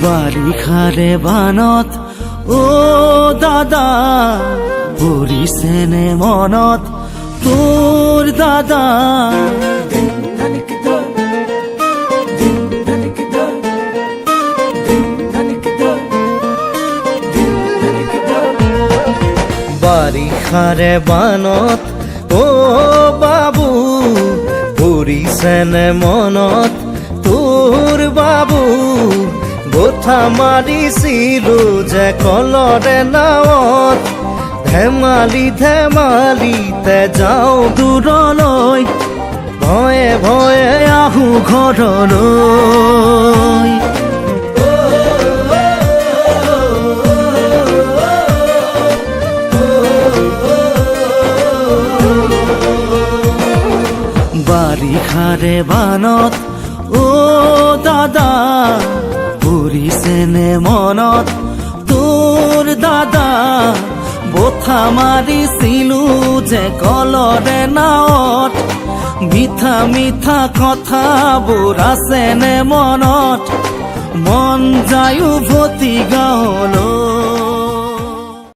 বাৰিষাৰে বানত ও দাদা পৰিছেনে মনত তোৰ দাদা বাৰিষাৰে বানত ও বাবু পৰিছেনে মনত তোৰ বাবু গোঠা মাৰিছিলো যে কলৰে নাৱত ধেমালি ধেমালিতে যাওঁ দূৰলৈ ভয়ে ভয়ে আহোঁ ঘৰলৈ বাৰিষাৰে বানত ও দাদা পৰিছেনে মনত তোৰ দাদা বঠা মাৰিছিলো যে কলৰে নাৱত মিঠা মিঠা কথাবোৰ আছেনে মনত মন যায় উভতি গাঁৱলৈ।